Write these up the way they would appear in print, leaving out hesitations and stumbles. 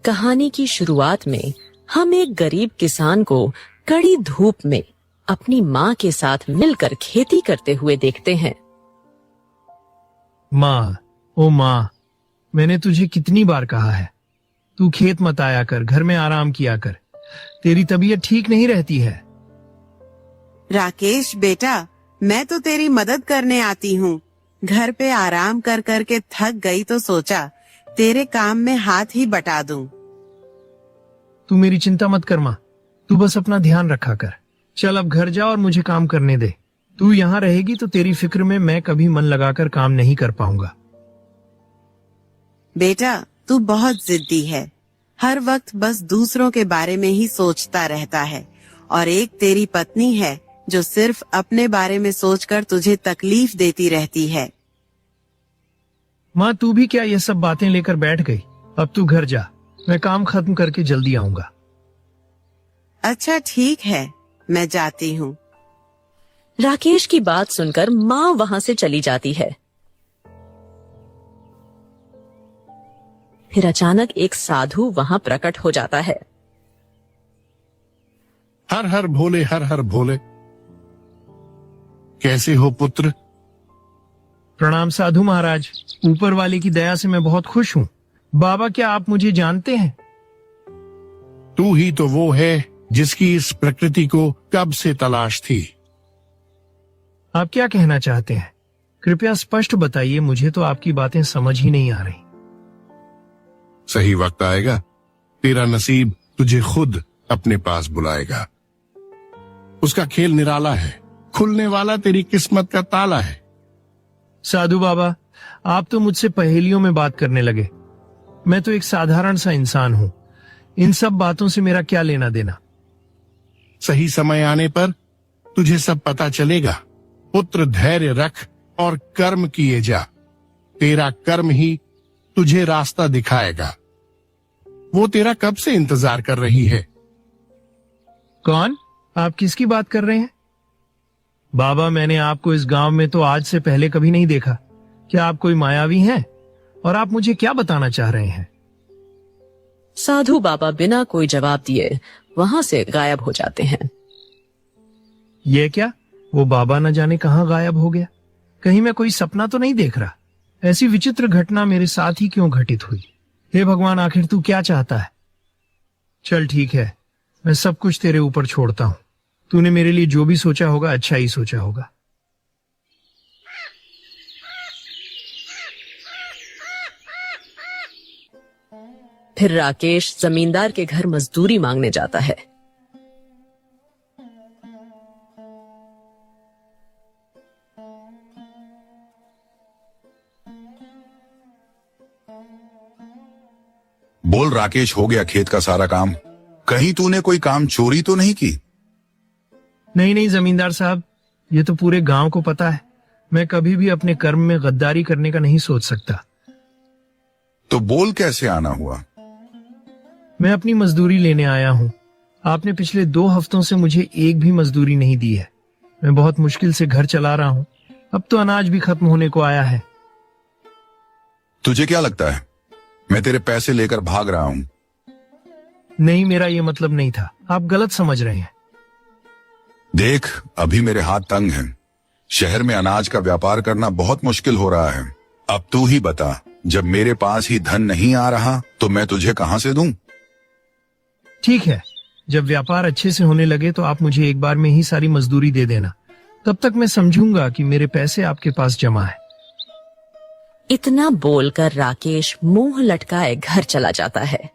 कहानी की शुरुआत में हम एक गरीब किसान को कड़ी धूप में अपनी माँ के साथ मिलकर खेती करते हुए देखते हैं। माँ, ओ माँ, मैंने तुझे कितनी बार कहा है, तू खेत मत आया कर, घर में आराम किया कर, तेरी तबीयत ठीक नहीं रहती है। राकेश बेटा, मैं तो तेरी मदद करने आती हूँ। घर पे आराम कर कर के थक गई तो सोचा तेरे काम में हाथ ही बटा दूं। तू मेरी चिंता मत कर माँ, तू बस अपना ध्यान रखा कर। चल अब घर जा और मुझे काम करने दे। तू यहाँ रहेगी तो तेरी फिक्र में मैं कभी मन लगाकर काम नहीं कर पाऊंगा। बेटा, तू बहुत जिद्दी है, हर वक्त बस दूसरों के बारे में ही सोचता रहता है, और एक तेरी पत्नी है जो सिर्फ अपने बारे में सोचकर तुझे तकलीफ देती रहती है। माँ, तू भी क्या ये सब बातें लेकर बैठ गई? अब तू घर जा, मैं काम खत्म करके जल्दी आऊंगा। अच्छा ठीक है, मैं जाती हूँ। राकेश की बात सुनकर माँ वहां से चली जाती है। फिर अचानक एक साधु वहां प्रकट हो जाता है। हर हर भोले, हर हर भोले। कैसे हो पुत्र? प्रणाम साधु महाराज, ऊपर वाले की दया से मैं बहुत खुश हूँ। बाबा, क्या आप मुझे जानते हैं? तू ही तो वो है जिसकी इस प्रकृति को कब से तलाश थी। आप क्या कहना चाहते हैं? कृपया स्पष्ट बताइए, मुझे तो आपकी बातें समझ ही नहीं आ रही। सही वक्त आएगा, तेरा नसीब तुझे खुद अपने पास बुलाएगा। उसका खेल निराला है, खुलने वाला तेरी किस्मत का ताला है। साधु बाबा, आप तो मुझसे पहेलियों में बात करने लगे। मैं तो एक साधारण सा इंसान हूँ, इन सब बातों से मेरा क्या लेना देना। सही समय आने पर तुझे सब पता चलेगा। पुत्र, धैर्य रख और कर्म किए जा। तेरा कर्म ही तुझे रास्ता दिखाएगा। वो तेरा कब से इंतजार कर रही है। कौन? आप किसकी बात कर रहे हैं? बाबा, मैंने आपको इस गांव में तो आज से पहले कभी नहीं देखा। क्या आप कोई मायावी हैं? और आप मुझे क्या बताना चाह रहे हैं? साधु बाबा बिना कोई जवाब दिए वहां से गायब हो जाते हैं। ये क्या? वो बाबा न जाने कहां गायब हो गया। कहीं मैं कोई सपना तो नहीं देख रहा। ऐसी विचित्र घटना मेरे साथ ही क्यों घटित हुई? हे भगवान, आखिर तू क्या चाहता है? चल ठीक है, मैं सब कुछ तेरे ऊपर छोड़ता हूं। तूने मेरे लिए जो भी सोचा होगा अच्छा ही सोचा होगा। फिर राकेश जमींदार के घर मजदूरी मांगने जाता है। बोल राकेश, हो गया खेत का सारा काम? कहीं तूने कोई काम चोरी तो नहीं की? नहीं नहीं जमींदार साहब, ये तो पूरे गांव को पता है। मैं कभी भी अपने कर्म में गद्दारी करने का नहीं सोच सकता। तो बोल कैसे आना हुआ? मैं अपनी मजदूरी लेने आया हूँ। आपने पिछले 2 हफ्तों से मुझे एक भी मजदूरी नहीं दी है। मैं बहुत मुश्किल से घर चला रहा हूँ। अब तो अनाज भी खत्म होने को आया है। तुझे क्या लगता है मैं तेरे पैसे लेकर भाग रहा हूँ? नहीं, मेरा ये मतलब नहीं था। आप गलत समझ रहे हैं। देख, अभी मेरे हाथ तंग हैं। शहर में अनाज का व्यापार करना बहुत मुश्किल हो रहा है। अब तू ही बता, जब मेरे पास ही धन नहीं आ रहा तो मैं तुझे कहां से दूं? ठीक है, जब व्यापार अच्छे से होने लगे तो आप मुझे एक बार में ही सारी मजदूरी दे देना। तब तक मैं समझूंगा कि मेरे पैसे आपके पास जमा है। इतना बोलकर राकेश मुंह लटकाए घर चला जाता है।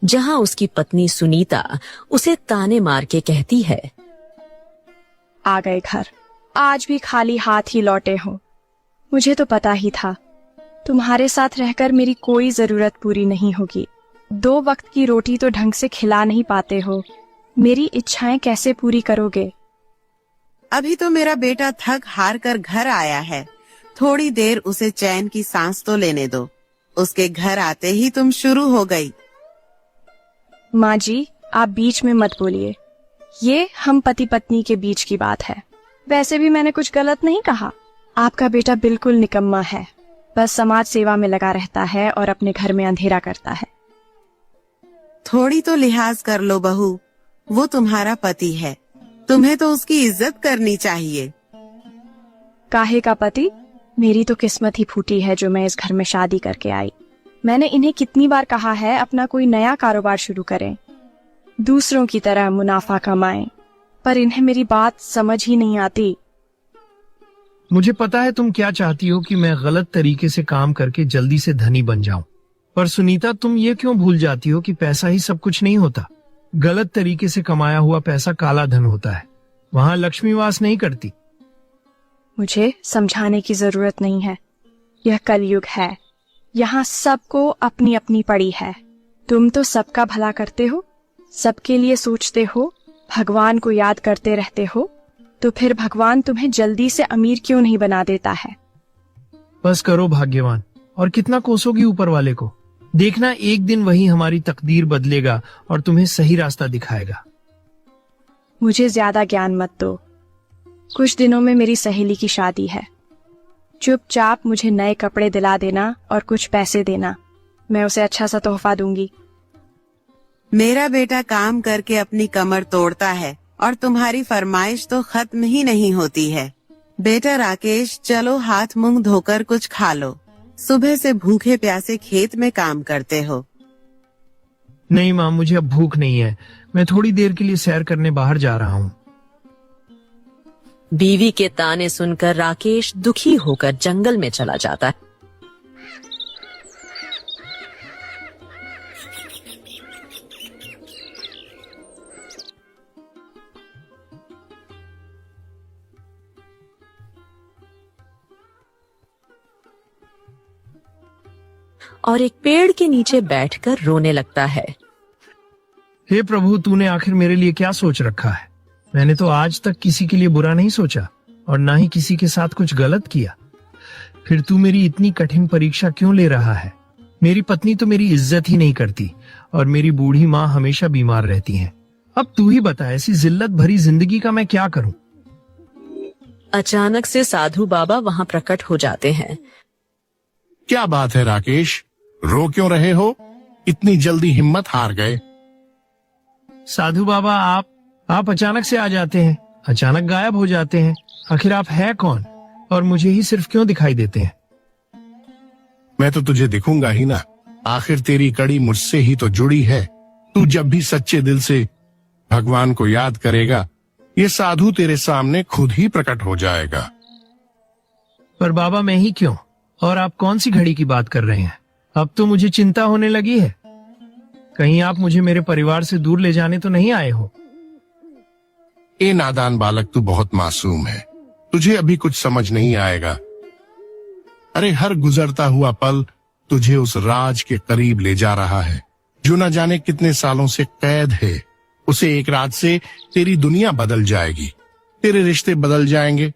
जहां उसकी पत्नी सुनीता उसे ताने मार के कहती है, आ गए घर, आज भी खाली हाथ ही लौटे हो। मुझे तो पता ही था तुम्हारे साथ रहकर मेरी कोई जरूरत पूरी नहीं होगी। 2 वक्त की रोटी तो ढंग से खिला नहीं पाते हो, मेरी इच्छाएं कैसे पूरी करोगे? अभी तो मेरा बेटा थक हार कर घर आया है, थोड़ी देर उसे चैन की सांस तो लेने दो। उसके घर आते ही तुम शुरू हो गई। माँ जी, आप बीच में मत बोलिए। ये हम पति पत्नी के बीच की बात है। वैसे भी मैंने कुछ गलत नहीं कहा। आपका बेटा बिल्कुल निकम्मा है, बस समाज सेवा में लगा रहता है और अपने घर में अंधेरा करता है। थोड़ी तो लिहाज कर लो बहू, वो तुम्हारा पति है, तुम्हें तो उसकी इज्जत करनी चाहिए। काहे का पति? मेरी तो किस्मत ही फूटी है जो मैं इस घर में शादी करके आई। मैंने इन्हें कितनी बार कहा है अपना कोई नया कारोबार शुरू करें, दूसरों की तरह मुनाफा कमाएं, पर इन्हें मेरी बात समझ ही नहीं आती। मुझे पता है तुम क्या चाहती हो कि मैं गलत तरीके से काम करके जल्दी से धनी बन जाऊं, पर सुनीता तुम ये क्यों भूल जाती हो कि पैसा ही सब कुछ नहीं होता। गलत तरीके से कमाया हुआ पैसा काला धन होता है, वहां लक्ष्मी वास नहीं करती। मुझे समझाने की जरूरत नहीं है, यह कलयुग है, यहाँ सबको अपनी अपनी पड़ी है। तुम तो सबका भला करते हो, सबके लिए सोचते हो, भगवान को याद करते रहते हो, तो फिर भगवान तुम्हें जल्दी से अमीर क्यों नहीं बना देता है? बस करो भाग्यवान, और कितना कोसोगी ऊपर वाले को। देखना एक दिन वही हमारी तकदीर बदलेगा और तुम्हें सही रास्ता दिखाएगा। मुझे ज्यादा ज्ञान मत दो, कुछ दिनों में मेरी सहेली की शादी है। चुपचाप मुझे नए कपड़े दिला देना और कुछ पैसे देना, मैं उसे अच्छा सा तोहफा दूंगी। मेरा बेटा काम करके अपनी कमर तोड़ता है और तुम्हारी फरमाइश तो खत्म ही नहीं होती है। बेटा राकेश, चलो हाथ मुंह धोकर कुछ खा लो, सुबह से भूखे प्यासे खेत में काम करते हो। नहीं माँ, मुझे अब भूख नहीं है, मैं थोड़ी देर के लिए सैर करने बाहर जा रहा हूँ। बीवी के ताने सुनकर राकेश दुखी होकर जंगल में चला जाता है। और एक पेड़ के नीचे बैठकर रोने लगता है। हे प्रभु, तूने आखिर मेरे लिए क्या सोच रखा है? मैंने तो आज तक किसी के लिए बुरा नहीं सोचा और ना ही किसी के साथ कुछ गलत किया, फिर तू मेरी इतनी कठिन परीक्षा क्यों ले रहा है? मेरी पत्नी तो मेरी इज्जत ही नहीं करती और मेरी बूढ़ी माँ हमेशा बीमार रहती है। अब तू ही बता, ऐसी जिल्लत भरी जिंदगी का मैं क्या करूं? अचानक से साधु बाबा वहां प्रकट हो जाते हैं। क्या बात है राकेश, रो क्यों रहे हो? इतनी जल्दी हिम्मत हार गए? साधु बाबा, आप अचानक से आ जाते हैं, अचानक गायब हो जाते हैं। आखिर आप है कौन और मुझे ही सिर्फ क्यों दिखाई देते हैं? मैं तो तुझे दिखूंगा ही ना, आखिर तेरी कड़ी मुझसे ही तो जुड़ी है। तू जब भी सच्चे दिल से भगवान को याद करेगा, ये साधु तेरे सामने खुद ही प्रकट हो जाएगा। पर बाबा, मैं ही क्यों? और आप कौन सी घड़ी की बात कर रहे हैं? अब तो मुझे चिंता होने लगी है, कहीं आप मुझे मेरे परिवार से दूर ले जाने तो नहीं आए हो? ए नादान बालक, तू बहुत मासूम है, तुझे अभी कुछ समझ नहीं आएगा। अरे हर गुजरता हुआ पल तुझे उस राज के करीब ले जा रहा है जो न जाने कितने सालों से कैद है। उसे एक रात से तेरी दुनिया बदल जाएगी, तेरे रिश्ते बदल जाएंगे।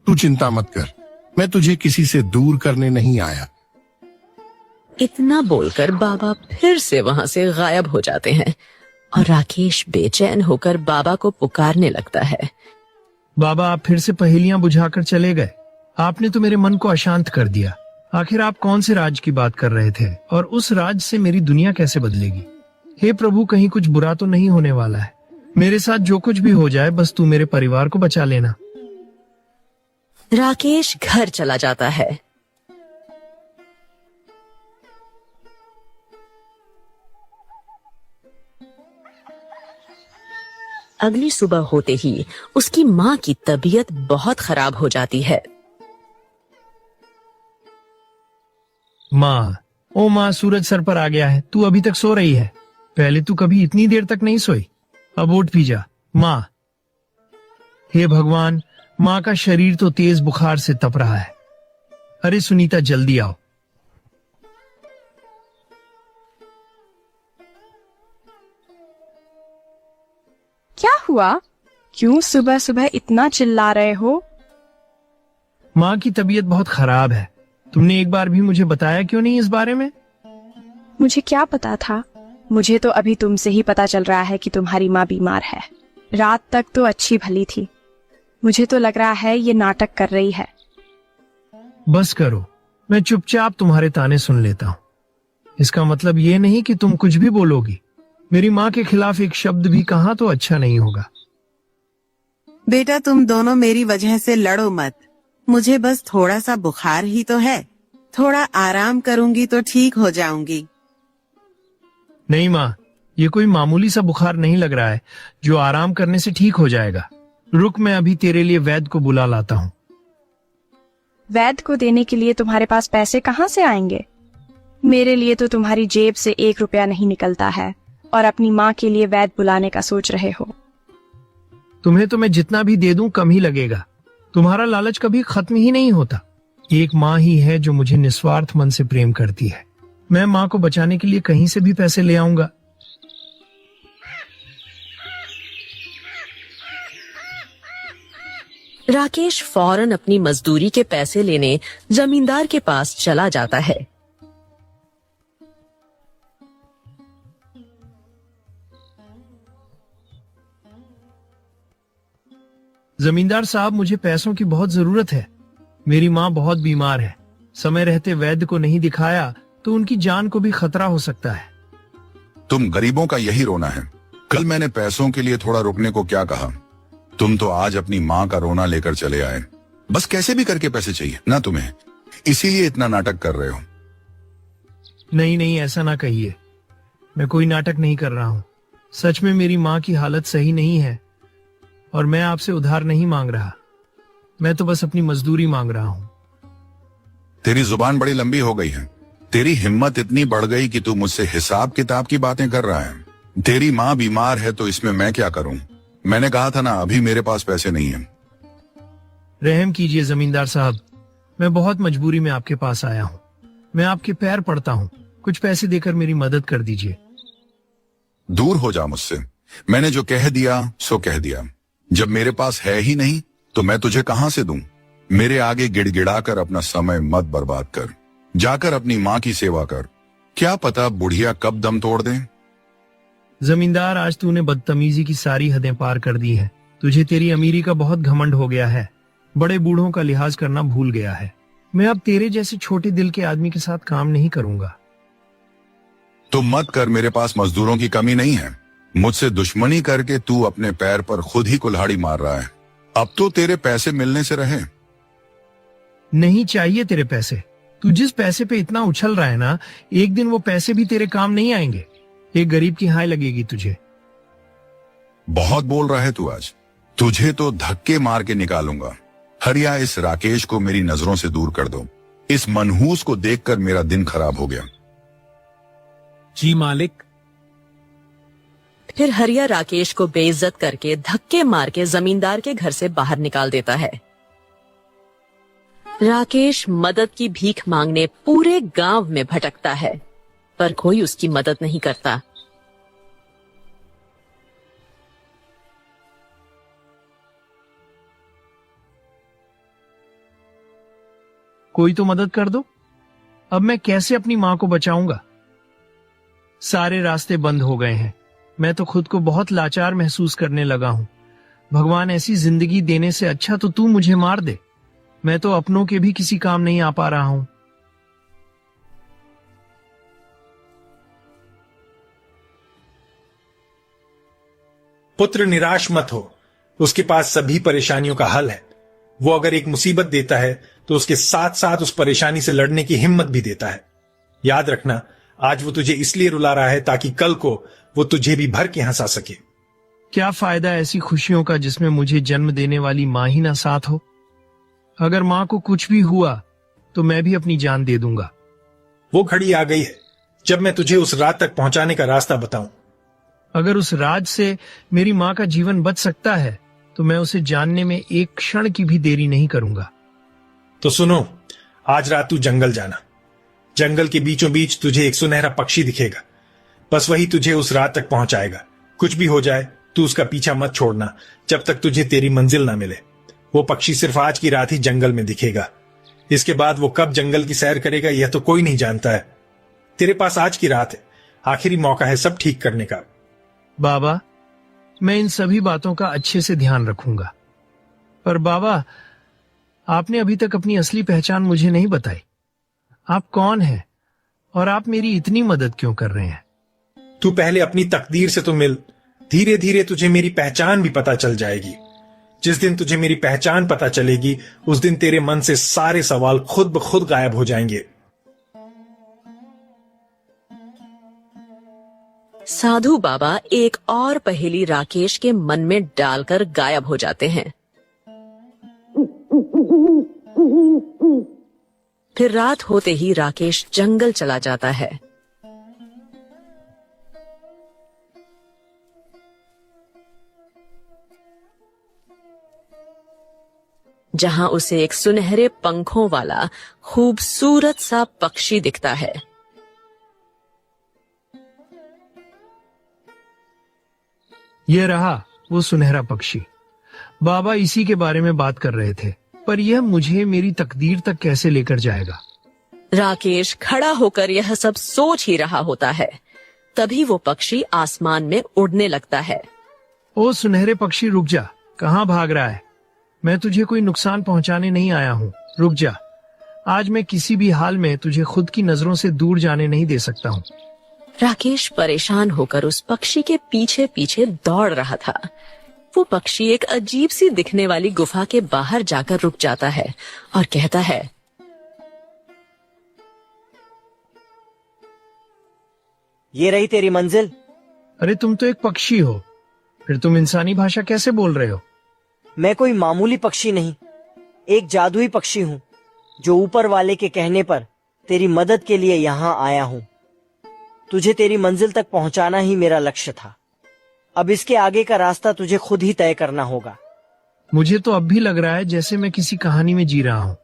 तू चिंता मत कर, मैं तुझे किसी से दूर करने नहीं आया। इतना बोलकर बाबा फिर से वहां से गायब हो जाते हैं और राकेश बेचैन होकर बाबा को पुकारने लगता है। बाबा, आप फिर से पहेलियां बुझाकर चले गए। आपने तो मेरे मन को अशांत कर दिया। आखिर आप कौन से राज की बात कर रहे थे और उस राज से मेरी दुनिया कैसे बदलेगी? हे प्रभु, कहीं कुछ बुरा तो नहीं होने वाला है? मेरे साथ जो कुछ भी हो जाए, बस तू मेरे परिवार को बचा लेना। राकेश घर चला जाता है। अगली सुबह होते ही उसकी माँ की तबीयत बहुत खराब हो जाती है। माँ, ओ माँ, सूरज सर पर आ गया है, तू अभी तक सो रही है? पहले तू कभी इतनी देर तक नहीं सोई, अब उठ भी जा। माँ, हे भगवान, माँ का शरीर तो तेज बुखार से तप रहा है। अरे सुनीता, जल्दी आओ। क्या हुआ? क्यों सुबह सुबह इतना चिल्ला रहे हो? माँ की तबीयत बहुत खराब है। तुमने एक बार भी मुझे बताया क्यों नहीं इस बारे में? मुझे क्या पता था? मुझे तो अभी तुमसे ही पता चल रहा है कि तुम्हारी माँ बीमार है। रात तक तो अच्छी भली थी, मुझे तो लग रहा है ये नाटक कर रही है। बस करो, मैं चुपचाप तुम्हारे ताने सुन लेता हूं। इसका मतलब ये नहीं कि तुम कुछ भी बोलोगी। मेरी माँ के खिलाफ एक शब्द भी कहा तो अच्छा नहीं होगा। बेटा, तुम दोनों मेरी वजह से लड़ो मत। मुझे बस थोड़ा सा बुखार ही तो है, थोड़ा आराम करूंगी तो ठीक हो जाऊंगी। नहीं माँ, ये कोई मामूली सा बुखार नहीं लग रहा है जो आराम करने से ठीक हो जाएगा। रुक, मैं अभी तेरे लिए वैद्य को बुला लाता हूँ। वैद्य को देने के लिए तुम्हारे पास पैसे कहाँ से आएंगे? मेरे लिए तो तुम्हारी जेब से 1 रुपया नहीं निकलता है और अपनी माँ के लिए वैद्य बुलाने का सोच रहे हो। तुम्हें तो मैं जितना भी दे दूं कम ही लगेगा। तुम्हारा लालच कभी खत्म ही नहीं होता। एक माँ ही है जो मुझे निस्वार्थ मन से प्रेम करती है। मैं माँ को बचाने के लिए कहीं से भी पैसे ले आऊंगा। राकेश फौरन अपनी मजदूरी के पैसे लेने जमींदार के पास चला जाता है। जमींदार साहब, मुझे पैसों की बहुत जरूरत है। मेरी माँ बहुत बीमार है। समय रहते वैद्य को नहीं दिखाया तो उनकी जान को भी खतरा हो सकता है। तुम गरीबों का यही रोना है। कल मैंने पैसों के लिए थोड़ा रुकने को क्या कहा? तुम तो आज अपनी माँ का रोना लेकर चले आए। बस कैसे भी करके पैसे चाहिए ना तुम्हें, इसीलिए इतना नाटक कर रहे हो। नहीं नहीं, ऐसा ना कहिए। मैं कोई नाटक नहीं कर रहा हूँ। सच में मेरी माँ की हालत सही नहीं है और मैं आपसे उधार नहीं मांग रहा। मैं तो बस अपनी मजदूरी मांग रहा हूँ। तेरी जुबान बड़ी लंबी हो गई है। तेरी हिम्मत इतनी बढ़ गई कि तू मुझसे हिसाब किताब की बातें कर रहा है। तेरी माँ बीमार है तो इसमें मैं क्या करूं? मैंने कहा था ना, अभी मेरे पास पैसे नहीं है। रहम कीजिए जमींदार साहब, मैं बहुत मजबूरी में आपके पास आया हूँ। मैं आपके पैर पड़ता हूँ, कुछ पैसे देकर मेरी मदद कर दीजिए। दूर हो जा मुझसे। मैंने जो कह दिया सो कह दिया। जब मेरे पास है ही नहीं तो मैं तुझे कहां से दूं? मेरे आगे गिड़गिड़ाकर अपना समय मत बर्बाद कर। जाकर अपनी माँ की सेवा कर। क्या पता बुढ़िया कब दम तोड़ दे। जमींदार, आज तूने बदतमीजी की सारी हदें पार कर दी है। तुझे तेरी अमीरी का बहुत घमंड हो गया है। बड़े बूढ़ों का लिहाज करना भूल गया है। मैं अब तेरे जैसे छोटे दिल के आदमी के साथ काम नहीं करूंगा। तुम मत कर, मेरे पास मजदूरों की कमी नहीं है। मुझसे दुश्मनी करके तू अपने पैर पर खुद ही कुल्हाड़ी मार रहा है। अब तो तेरे पैसे मिलने से रहे। नहीं चाहिए तेरे पैसे। तू जिस पैसे पे इतना उछल रहा है ना, एक दिन वो पैसे भी तेरे काम नहीं आएंगे। एक गरीब की हाय लगेगी तुझे। बहुत बोल रहा है तू आज। तुझे तो धक्के मार के निकालूंगा। हरिया, इस राकेश को मेरी नजरों से दूर कर दो। इस मनहूस को देखकर मेरा दिन खराब हो गया। जी मालिक। फिर हरिया राकेश को बेइज्जत करके धक्के मार के जमींदार के घर से बाहर निकाल देता है। राकेश मदद की भीख मांगने पूरे गांव में भटकता है, पर कोई उसकी मदद नहीं करता। कोई तो मदद कर दो। अब मैं कैसे अपनी मां को बचाऊंगा? सारे रास्ते बंद हो गए हैं। मैं तो खुद को बहुत लाचार महसूस करने लगा हूं। भगवान, ऐसी जिंदगी देने से अच्छा तो तू मुझे मार दे। मैं तो अपनों के भी किसी काम नहीं आ पा रहा हूं। पुत्र, निराश मत हो। उसके पास सभी परेशानियों का हल है। वो अगर एक मुसीबत देता है तो उसके साथ साथ उस परेशानी से लड़ने की हिम्मत भी देता है। याद रखना, आज वो तुझे इसलिए रुला रहा है ताकि कल को वो तुझे भी भर के हंसा सके। क्या फायदा ऐसी खुशियों का जिसमें मुझे जन्म देने वाली मां ही ना साथ हो? अगर मां को कुछ भी हुआ तो मैं भी अपनी जान दे दूंगा। वो घड़ी आ गई है जब मैं तुझे उस रात तक पहुंचाने का रास्ता बताऊं। अगर उस राज से मेरी मां का जीवन बच सकता है तो मैं उसे जानने में एक क्षण की भी देरी नहीं करूंगा। तो सुनो, आज रात तू जंगल जाना। जंगल के बीचों बीच तुझे एक सुनहरा पक्षी दिखेगा। बस वही तुझे उस रात तक पहुंचाएगा। कुछ भी हो जाए तू उसका पीछा मत छोड़ना जब तक तुझे तेरी मंजिल ना मिले। वो पक्षी सिर्फ आज की रात ही जंगल में दिखेगा। इसके बाद वो कब जंगल की सैर करेगा यह तो कोई नहीं जानता है। तेरे पास आज की रात है, आखिरी मौका है सब ठीक करने का। बाबा, मैं इन सभी बातों का अच्छे से ध्यान रखूंगा। पर बाबा, आपने अभी तक अपनी असली पहचान मुझे नहीं बताई। आप कौन हैं और आप मेरी इतनी मदद क्यों कर रहे हैं? तू पहले अपनी तकदीर से तो मिल, धीरे धीरे तुझे मेरी पहचान भी पता चल जाएगी। जिस दिन तुझे मेरी पहचान पता चलेगी उस दिन तेरे मन से सारे सवाल खुद ब खुद गायब हो जाएंगे। साधु बाबा एक और पहेली राकेश के मन में डालकर गायब हो जाते हैं। फिर रात होते ही राकेश जंगल चला जाता है। जहां उसे एक सुनहरे पंखों वाला खूबसूरत सा पक्षी दिखता है। ये रहा वो सुनहरा पक्षी। बाबा इसी के बारे में बात कर रहे थे, पर यह मुझे मेरी तकदीर तक कैसे लेकर जाएगा? राकेश खड़ा होकर यह सब सोच ही रहा होता है। तभी वो पक्षी आसमान में उड़ने लगता है। ओ सुनहरे पक्षी, रुक जा। कहाँ भाग रहा है? मैं तुझे कोई नुकसान पहुंचाने नहीं आया हूँ, रुक जा। आज मैं किसी भी हाल में तुझे खुद की नजरों से दूर जाने नहीं दे सकता हूँ। राकेश परेशान होकर उस पक्षी के पीछे पीछे दौड़ रहा था। वो पक्षी एक अजीब सी दिखने वाली गुफा के बाहर जाकर रुक जाता है और कहता है, ये रही तेरी मंजिल। अरे तुम तो एक पक्षी हो, फिर तुम इंसानी भाषा कैसे बोल रहे हो? मैं कोई मामूली पक्षी नहीं, एक जादुई पक्षी हूँ जो ऊपर वाले के कहने पर तेरी मदद के लिए यहाँ आया हूँ। तुझे तेरी मंजिल तक पहुँचाना ही मेरा लक्ष्य था। अब इसके आगे का रास्ता तुझे खुद ही तय करना होगा। मुझे तो अब भी लग रहा है जैसे मैं किसी कहानी में जी रहा हूँ।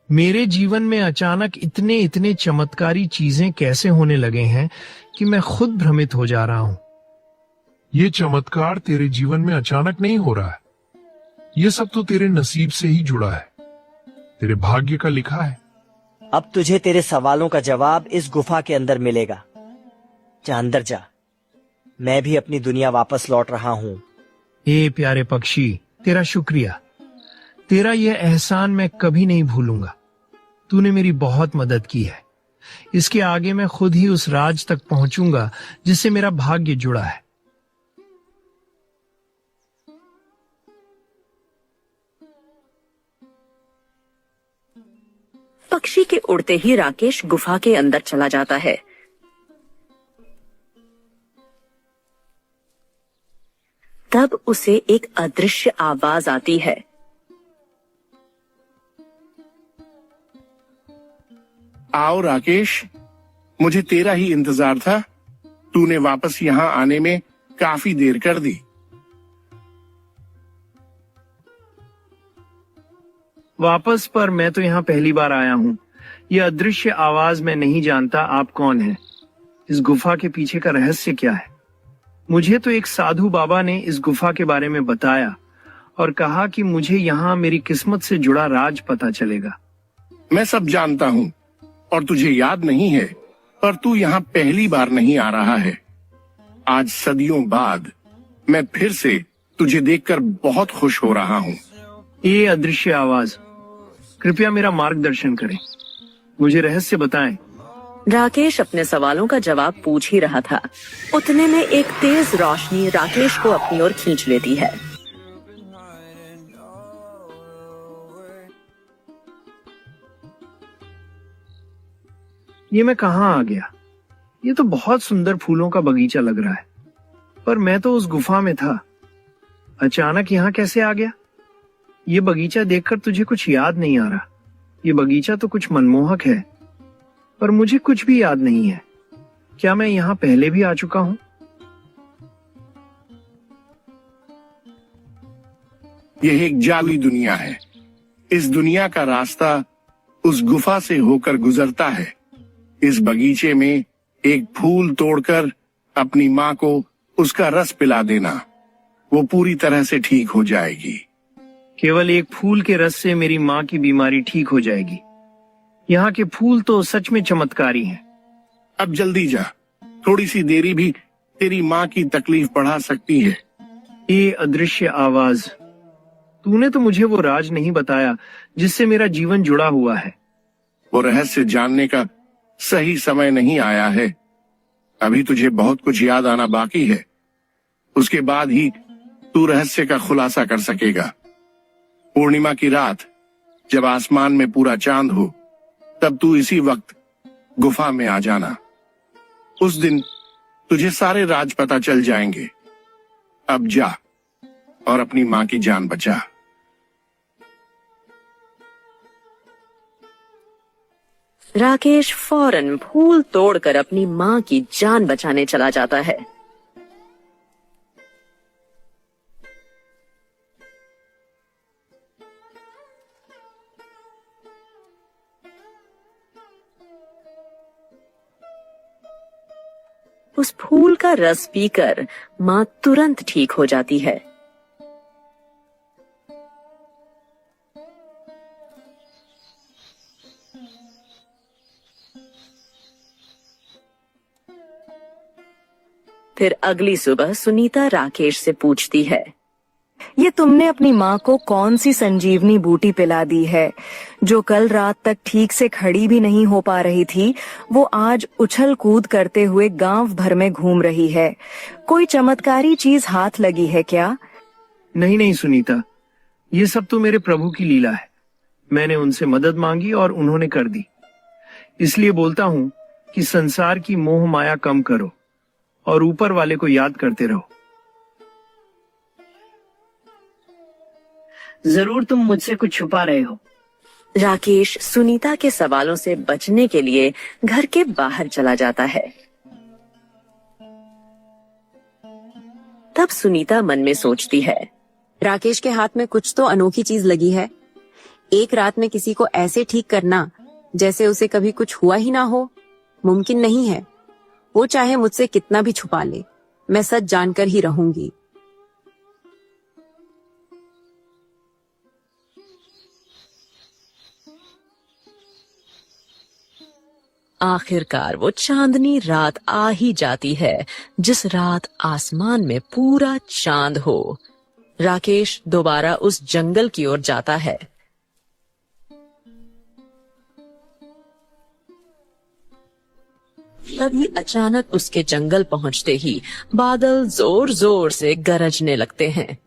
मेरे जीवन में अचानक इतने इतने चमत्कारी चीजें कैसे होने लगे हैं कि मैं खुद भ्रमित हो जा रहा हूँ। ये चमत्कार तेरे जीवन में अचानक नहीं हो रहा है, ये सब तो तेरे नसीब से ही जुड़ा है, तेरे भाग्य का लिखा है। अब तुझे तेरे सवालों का जवाब इस गुफा के अंदर मिलेगा। जा अंदर जा, मैं भी अपनी दुनिया वापस लौट रहा हूँ। ए प्यारे पक्षी, तेरा शुक्रिया। तेरा यह एहसान मैं कभी नहीं भूलूंगा। तूने मेरी बहुत मदद की है। इसके आगे मैं खुद ही उस राज तक पहुंचूंगा जिससे मेरा भाग्य जुड़ा है। पक्षी के उड़ते ही राकेश गुफा के अंदर चला जाता है। तब उसे एक अदृश्य आवाज आती है। आओ राकेश, मुझे तेरा ही इंतजार था। तूने वापस यहाँ आने में काफी देर कर दी। वापस? पर मैं तो यहाँ पहली बार आया हूँ। यह अदृश्य आवाज मैं नहीं जानता आप कौन हैं। इस गुफा के पीछे का रहस्य क्या है? मुझे तो एक साधु बाबा ने इस गुफा के बारे में बताया और कहा कि मुझे यहाँ मेरी किस्मत से जुड़ा राज पता चलेगा। मैं सब जानता हूँ और तुझे याद नहीं है, पर तू यहाँ पहली बार नहीं आ रहा है। आज सदियों बाद मैं फिर से तुझे देखकर बहुत खुश हो रहा हूँ। ये अदृश्य आवाज, कृपया मेरा मार्गदर्शन करें, मुझे रहस्य बताएं। राकेश अपने सवालों का जवाब पूछ ही रहा था। उतने में एक तेज रोशनी राकेश को अपनी ओर खींच लेती है। ये मैं कहाँ आ गया? ये तो बहुत सुंदर फूलों का बगीचा लग रहा है, पर मैं तो उस गुफा में था। अचानक यहाँ कैसे आ गया? ये बगीचा देखकर तुझे कुछ याद नहीं आ रहा? ये बगीचा तो कुछ मनमोहक है, पर मुझे कुछ भी याद नहीं है। क्या मैं यहाँ पहले भी आ चुका हूँ? यह एक जादुई दुनिया है। इस दुनिया का रास्ता उस गुफा से होकर गुजरता है। इस बगीचे में एक फूल तोड़कर अपनी माँ को उसका रस पिला देना, वो पूरी तरह से ठीक हो जाएगी। केवल एक फूल के रस से मेरी माँ की बीमारी ठीक हो जाएगी। यहाँ के फूल तो सच में चमत्कारी हैं। अब जल्दी जा, थोड़ी सी देरी भी तेरी माँ की तकलीफ बढ़ा सकती है। ये अदृश्य आवाज, तूने तो मुझे वो राज नहीं बताया जिससे मेरा जीवन जुड़ा हुआ है। वो रहस्य जानने का सही समय नहीं आया है। अभी तुझे बहुत कुछ याद आना बाकी है। उसके बाद ही तू रहस्य का खुलासा कर सकेगा। पूर्णिमा की रात जब आसमान में पूरा चांद हो, तब तू इसी वक्त गुफा में आ जाना। उस दिन तुझे सारे राज पता चल जाएंगे। अब जा और अपनी मां की जान बचा। राकेश फौरन फूल तोड़कर अपनी मां की जान बचाने चला जाता है। उस फूल का रस पीकर मां तुरंत ठीक हो जाती है। फिर अगली सुबह सुनीता राकेश से पूछती है, ये तुमने अपनी माँ को कौन सी संजीवनी बूटी पिला दी है? जो कल रात तक ठीक से खड़ी भी नहीं हो पा रही थी, वो आज उछल कूद करते हुए गांव भर में घूम रही है। कोई चमत्कारी चीज हाथ लगी है क्या? नहीं नहीं सुनीता, ये सब तो मेरे प्रभु की लीला है। मैंने उनसे मदद मांगी और उन्होंने कर दी। इसलिए बोलता हूँ कि संसार की मोह माया कम करो और ऊपर वाले को याद करते रहो। जरूर तुम मुझसे कुछ छुपा रहे हो। राकेश सुनीता के सवालों से बचने के लिए घर के बाहर चला जाता है। तब सुनीता मन में सोचती है, राकेश के हाथ में कुछ तो अनोखी चीज लगी है। एक रात में किसी को ऐसे ठीक करना जैसे उसे कभी कुछ हुआ ही ना हो, मुमकिन नहीं है। वो चाहे मुझसे कितना भी छुपा ले, मैं सच जानकर ही रहूंगी। आखिरकार वो चांदनी रात आ ही जाती है, जिस रात आसमान में पूरा चांद हो। राकेश दोबारा उस जंगल की ओर जाता है। तभी अचानक उसके जंगल पहुंचते ही बादल जोर जोर से गरजने लगते हैं।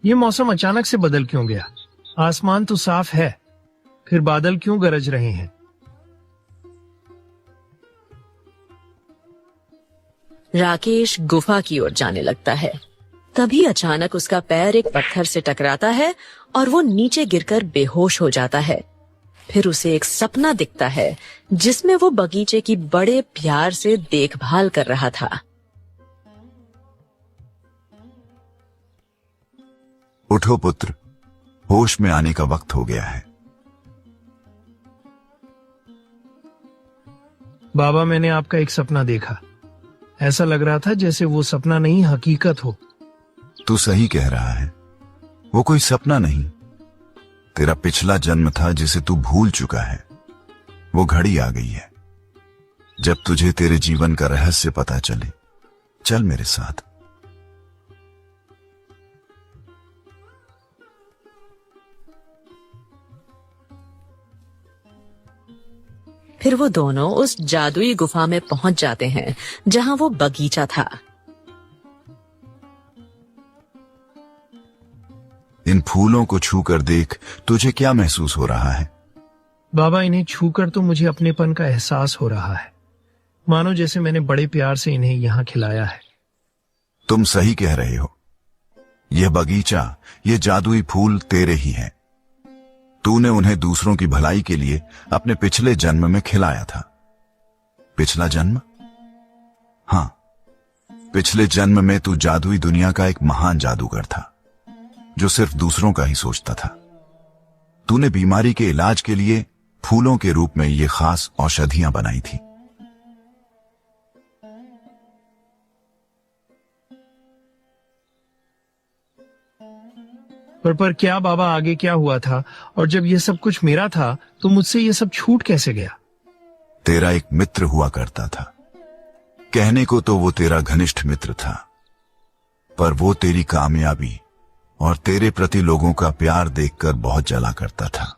ये मौसम अचानक से बदल क्यों गया? आसमान तो साफ है, फिर बादल क्यों गरज रहे हैं? राकेश गुफा की ओर जाने लगता है। तभी अचानक उसका पैर एक पत्थर से टकराता है और वो नीचे गिरकर बेहोश हो जाता है। फिर उसे एक सपना दिखता है जिसमें वो बगीचे की बड़े प्यार से देखभाल कर रहा था। उठो पुत्र, होश में आने का वक्त हो गया है। बाबा, मैंने आपका एक सपना देखा। ऐसा लग रहा था जैसे वो सपना नहीं हकीकत हो। तू सही कह रहा है, वो कोई सपना नहीं, तेरा पिछला जन्म था जिसे तू भूल चुका है। वो घड़ी आ गई है जब तुझे तेरे जीवन का रहस्य पता चले। चल मेरे साथ। फिर वो दोनों उस जादुई गुफा में पहुंच जाते हैं जहां वो बगीचा था। इन फूलों को छूकर देख, तुझे क्या महसूस हो रहा है? बाबा, इन्हें छूकर तो मुझे अपनेपन का एहसास हो रहा है, मानो जैसे मैंने बड़े प्यार से इन्हें यहाँ खिलाया है। तुम सही कह रहे हो। यह बगीचा, ये जादुई फूल तेरे ही हैं। तूने उन्हें दूसरों की भलाई के लिए अपने पिछले जन्म में खिलाया था। पिछला जन्म? हाँ, पिछले जन्म में तू जादुई दुनिया का एक महान जादूगर था जो सिर्फ दूसरों का ही सोचता था। तूने बीमारी के इलाज के लिए फूलों के रूप में ये खास औषधियां बनाई थी। पर क्या बाबा, आगे क्या हुआ था? और जब ये सब कुछ मेरा था तो मुझसे ये सब छूट कैसे गया? तेरा एक मित्र हुआ करता था। कहने को तो वो तेरा घनिष्ठ मित्र था, पर वो तेरी कामयाबी और तेरे प्रति लोगों का प्यार देखकर बहुत जला करता था।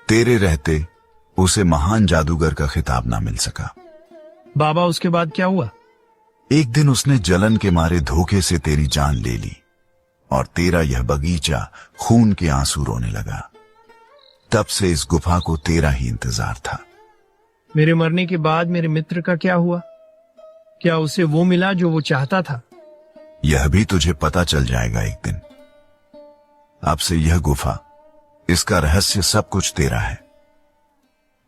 तेरे रहते उसे महान जादूगर का खिताब ना मिल सका। बाबा उसके बाद क्या हुआ? एक दिन उसने जलन के मारे धोखे से तेरी जान ले ली और तेरा यह बगीचा खून के आंसू रोने लगा। तब से इस गुफा को तेरा ही इंतजार था। मेरे मरने के बाद मेरे मित्र का क्या हुआ? क्या उसे वो मिला जो वो चाहता था? यह भी तुझे पता चल जाएगा एक दिन। अब से यह गुफा, इसका रहस्य सब कुछ तेरा है।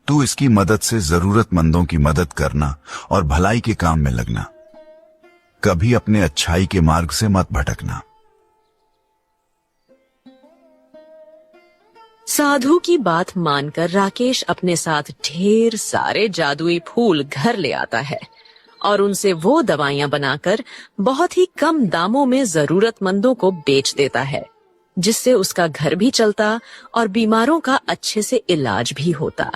तू इसकी मदद से जरूरतमंदों की मदद करना और भलाई के काम में लगना। कभी अपने अच्छाई के मार्ग से मत भटकना। साधु की बात मानकर राकेश अपने साथ ढेर सारे जादुई फूल घर ले आता है और उनसे वो दवाइयां बनाकर बहुत ही कम दामों में जरूरतमंदों को बेच देता है, जिससे उसका घर भी चलता और बीमारों का अच्छे से इलाज भी होता।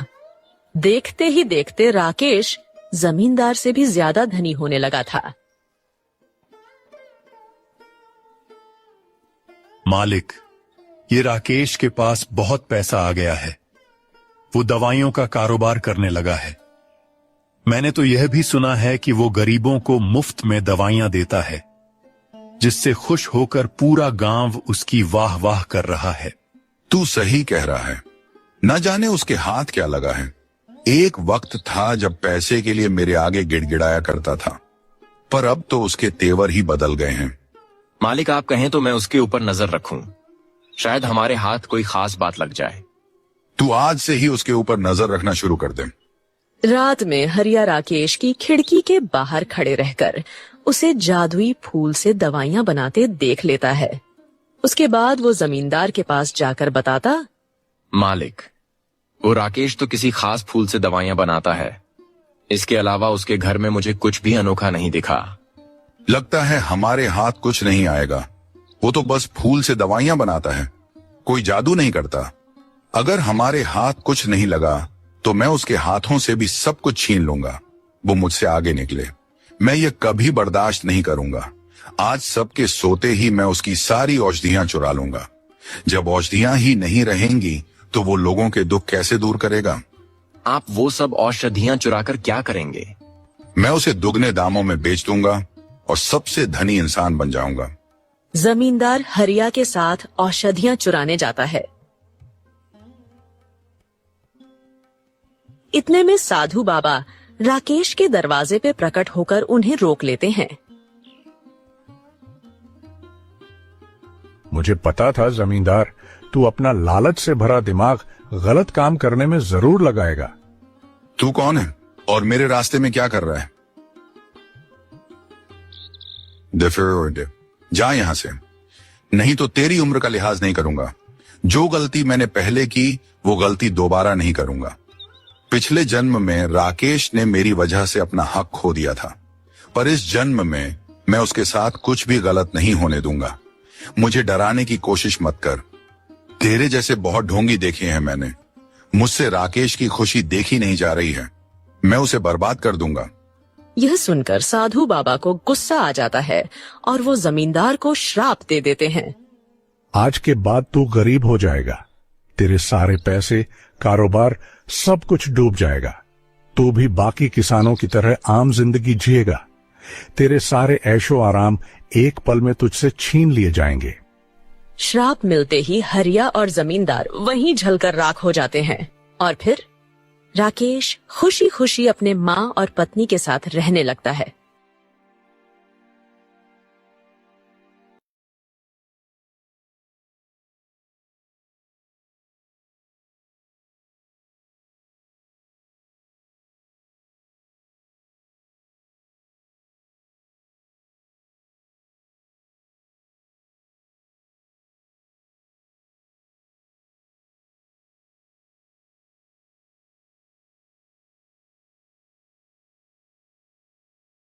देखते ही देखते राकेश जमींदार से भी ज्यादा धनी होने लगा था। मालिक, ये राकेश के पास बहुत पैसा आ गया है। वो दवाइयों का कारोबार करने लगा है। मैंने तो यह भी सुना है कि वो गरीबों को मुफ्त में दवाइयां देता है, जिससे खुश होकर पूरा गांव उसकी वाह वाह कर रहा है। तू सही कह रहा है। न जाने उसके हाथ क्या लगा है। एक वक्त था जब पैसे के लिए मेरे आगे गिड़गिड़ाया करता था, पर अब तो उसके तेवर ही बदल गए हैं। मालिक, आप कहें तो मैं उसके ऊपर नजर रखूं। शायद हमारे हाथ कोई खास बात लग जाए। तू आज से ही उसके ऊपर नजर रखना शुरू कर दे। रात में हरिया राकेश की खिड़की के बाहर खड़े रहकर उसे जादुई फूल से दवाइयां बनाते देख लेता है। उसके बाद वो जमींदार के पास जाकर बताता, मालिक, वो राकेश तो किसी खास फूल से दवाइयां बनाता है। इसके अलावा उसके घर में मुझे कुछ भी अनोखा नहीं दिखा। लगता है हमारे हाथ कुछ नहीं आएगा। वो तो बस फूल से दवाइयां बनाता है, कोई जादू नहीं करता। अगर हमारे हाथ कुछ नहीं लगा तो मैं उसके हाथों से भी सब कुछ छीन लूंगा। वो मुझसे आगे निकले। मैं ये कभी बर्दाश्त नहीं करूंगा। आज सबके सोते ही मैं उसकी सारी औषधियां चुरा लूंगा। जब औषधियां ही नहीं रहेंगी तो वो लोगों के दुख कैसे दूर करेगा? आप वो सब औषधियां चुराकर क्या करेंगे? मैं उसे दुगने दामों में बेच दूंगा और सबसे धनी इंसान बन जाऊंगा। जमींदार हरिया के साथ औषधियां चुराने जाता है। इतने में साधु बाबा राकेश के दरवाजे पे प्रकट होकर उन्हें रोक लेते हैं। मुझे पता था जमींदार, तू अपना लालच से भरा दिमाग गलत काम करने में जरूर लगाएगा। तू कौन है और मेरे रास्ते में क्या कर रहा है? दे, जा यहां से, नहीं तो तेरी उम्र का लिहाज नहीं करूंगा। जो गलती मैंने पहले की वो गलती दोबारा नहीं करूंगा। पिछले जन्म में राकेश ने मेरी वजह से अपना हक खो दिया था, पर इस जन्म में मैं उसके साथ कुछ भी गलत नहीं होने दूंगा। मुझे डराने की कोशिश मत कर। तेरे जैसे बहुत ढोंगी देखे हैं मैंने। मुझसे राकेश की खुशी देखी नहीं जा रही है। मैं उसे बर्बाद कर दूंगा। यह सुनकर साधु बाबा को गुस्सा आ जाता है और वो जमींदार को श्राप दे देते हैं। आज के बाद तू गरीब हो जाएगा। तेरे सारे पैसे, कारोबार, सब कुछ डूब जाएगा। तू भी बाकी किसानों की तरह आम जिंदगी जिएगा। तेरे सारे ऐशो आराम एक पल में तुझसे छीन लिए जाएंगे। श्राप मिलते ही हरिया और जमींदार वहीं जलकर राख हो जाते हैं और फिर राकेश खुशी खुशी अपने माँ और पत्नी के साथ रहने लगता है।